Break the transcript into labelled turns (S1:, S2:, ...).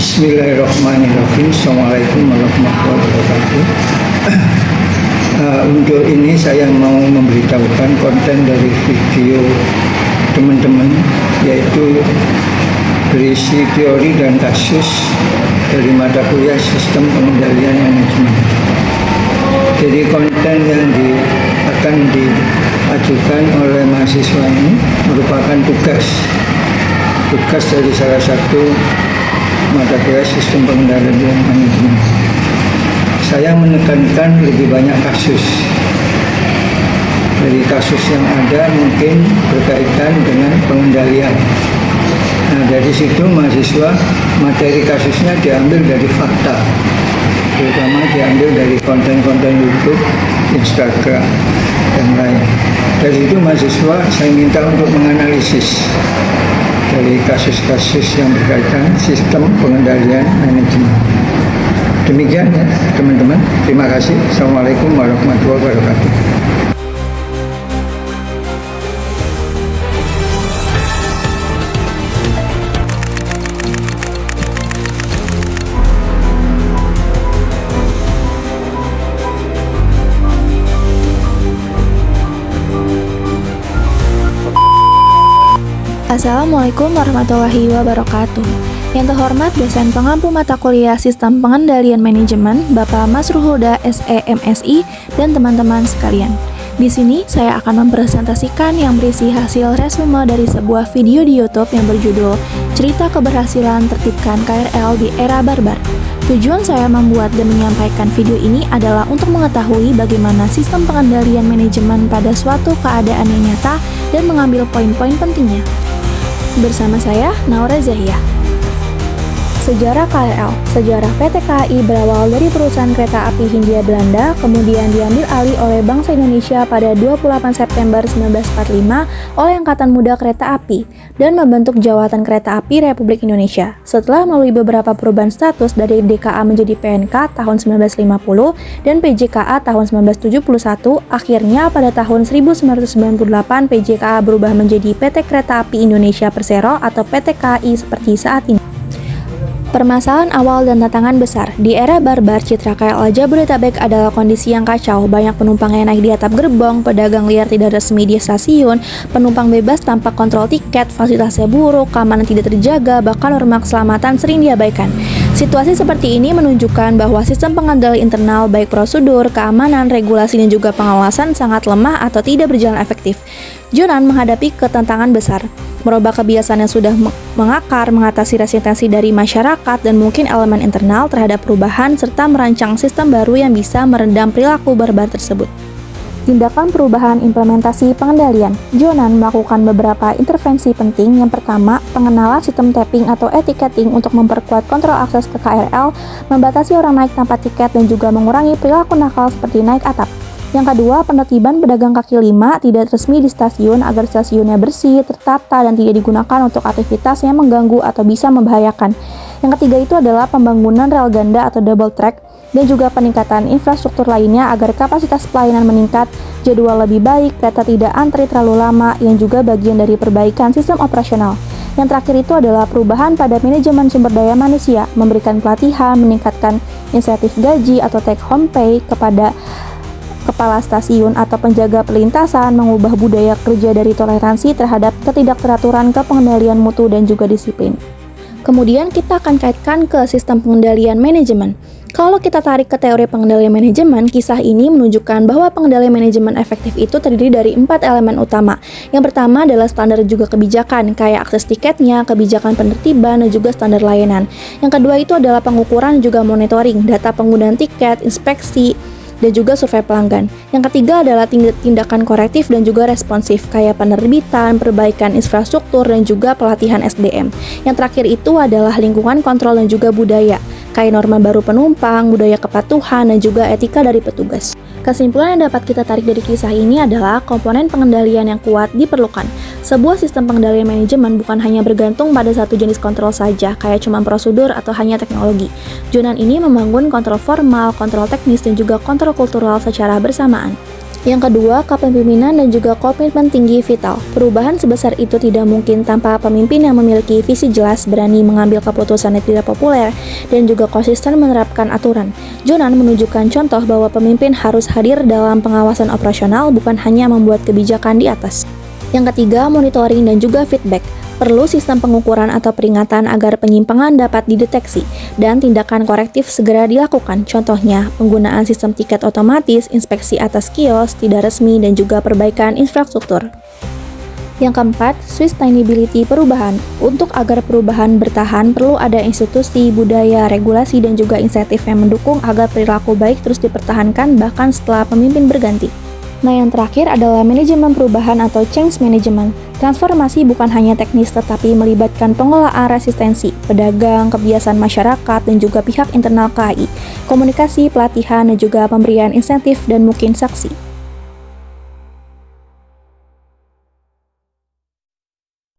S1: Bismillahirrahmanirrahim. Assalamualaikum warahmatullahi wabarakatuh. Untuk ini saya mau memberitahukan konten dari video teman-teman, yaitu berisi teori dan kasus dari mata kuliah Sistem Pengendalian Manajemen. Jadi konten yang akan diajukan oleh mahasiswa ini merupakan tugas dari salah satu mata kuliah Sistem Pengendalian Manajemen. Saya menekankan lebih banyak kasus. Dari kasus yang ada mungkin berkaitan dengan pengendalian. Nah, dari situ mahasiswa materi kasusnya diambil dari fakta, terutama diambil dari konten-konten YouTube, Instagram, dan lain. Dari itu mahasiswa saya minta untuk menganalisis dari kasus-kasus yang berkaitan Sistem Pengendalian Manajemen. Demikian ya teman-teman, terima kasih. Assalamualaikum warahmatullahi wabarakatuh.
S2: Assalamualaikum warahmatullahi wabarakatuh. Yang terhormat dosen pengampu mata kuliah Sistem Pengendalian Manajemen, Bapak Mas Ruhuda SE MSI, dan teman-teman sekalian. Di sini saya akan mempresentasikan yang berisi hasil resume dari sebuah video di YouTube yang berjudul Cerita Keberhasilan Tertibkan KRL di Era Barbar. Tujuan saya membuat dan menyampaikan video ini adalah untuk mengetahui bagaimana sistem pengendalian manajemen pada suatu keadaan yang nyata dan mengambil poin-poin pentingnya. Bersama saya, Naura Zahia. Sejarah KRL. Sejarah PT KAI berawal dari perusahaan kereta api Hindia Belanda, kemudian diambil alih oleh Bangsa Indonesia pada 28 September 1945 oleh Angkatan Muda Kereta Api dan membentuk Jawatan Kereta Api Republik Indonesia. Setelah melalui beberapa perubahan status dari DKA menjadi PNK tahun 1950 dan PJKA tahun 1971, akhirnya pada tahun 1998 PJKA berubah menjadi PT Kereta Api Indonesia Persero atau PT KAI seperti saat ini. Permasalahan awal dan tantangan besar. Di era barbar, citra KRL Jabodetabek adalah kondisi yang kacau. Banyak penumpang yang naik di atap gerbong, pedagang liar tidak resmi di stasiun, penumpang bebas tanpa kontrol tiket, fasilitasnya buruk, keamanan tidak terjaga, bahkan norma keselamatan sering diabaikan. Situasi seperti ini menunjukkan bahwa sistem pengendalian internal, baik prosedur, keamanan, regulasi, dan juga pengawasan sangat lemah atau tidak berjalan efektif. Jonan menghadapi ketantangan besar, merubah kebiasaan yang sudah mengakar, mengatasi resistensi dari masyarakat dan mungkin elemen internal terhadap perubahan, serta merancang sistem baru yang bisa meredam perilaku barbar tersebut. Tindakan perubahan implementasi pengendalian. Jonan melakukan beberapa intervensi penting. Yang pertama, pengenalan sistem tapping atau etiketing untuk memperkuat kontrol akses ke KRL, membatasi orang naik tanpa tiket dan juga mengurangi perilaku nakal seperti naik atap. Yang kedua, penertiban pedagang kaki lima tidak resmi di stasiun agar stasiunnya bersih, tertata, dan tidak digunakan untuk aktivitas yang mengganggu atau bisa membahayakan. Yang ketiga itu adalah pembangunan rel ganda atau double track dan juga peningkatan infrastruktur lainnya agar kapasitas pelayanan meningkat, jadwal lebih baik, kereta tidak antri terlalu lama, yang juga bagian dari perbaikan sistem operasional. Yang terakhir itu adalah perubahan pada manajemen sumber daya manusia, memberikan pelatihan, meningkatkan insentif gaji atau take home pay kepada kepala stasiun atau penjaga perlintasan, mengubah budaya kerja dari toleransi terhadap ketidakteraturan ke pengendalian mutu dan juga disiplin. Kemudian kita akan kaitkan ke sistem pengendalian manajemen. Kalau kita tarik ke teori pengendalian manajemen, kisah ini menunjukkan bahwa pengendalian manajemen efektif itu terdiri dari 4 elemen utama. Yang pertama adalah standar juga kebijakan, kayak akses tiketnya, kebijakan penertiban, dan juga standar layanan. Yang kedua itu adalah pengukuran juga monitoring, data penggunaan tiket, inspeksi, dan juga survei pelanggan. Yang ketiga adalah tindakan korektif dan juga responsif, kayak penerbitan, perbaikan infrastruktur, dan juga pelatihan SDM. Yang terakhir itu adalah lingkungan kontrol dan juga budaya, kayak norma baru penumpang, budaya kepatuhan, dan juga etika dari petugas. Kesimpulan yang dapat kita tarik dari kisah ini adalah komponen pengendalian yang kuat diperlukan. Sebuah sistem pengendalian manajemen bukan hanya bergantung pada satu jenis kontrol saja, kayak cuma prosedur atau hanya teknologi. Jonan ini membangun kontrol formal, kontrol teknis, dan juga kontrol kultural secara bersamaan. Yang kedua, kepemimpinan dan juga komitmen tinggi vital. Perubahan sebesar itu tidak mungkin tanpa pemimpin yang memiliki visi jelas, berani mengambil keputusan yang tidak populer, dan juga konsisten menerapkan aturan. Jonan menunjukkan contoh bahwa pemimpin harus hadir dalam pengawasan operasional, bukan hanya membuat kebijakan di atas. Yang ketiga, monitoring dan juga feedback. Perlu sistem pengukuran atau peringatan agar penyimpangan dapat dideteksi dan tindakan korektif segera dilakukan. Contohnya, penggunaan sistem tiket otomatis, inspeksi atas kios, tidak resmi, dan juga perbaikan infrastruktur. Yang keempat, sustainability perubahan. Untuk agar perubahan bertahan, perlu ada institusi, budaya, regulasi, dan juga insentif yang mendukung agar perilaku baik terus dipertahankan bahkan setelah pemimpin berganti. Nah, yang terakhir adalah manajemen perubahan atau change management. Transformasi bukan hanya teknis tetapi melibatkan pengelolaan resistensi, pedagang, kebiasaan masyarakat, dan juga pihak internal KAI, komunikasi, pelatihan, dan juga pemberian insentif dan mungkin saksi.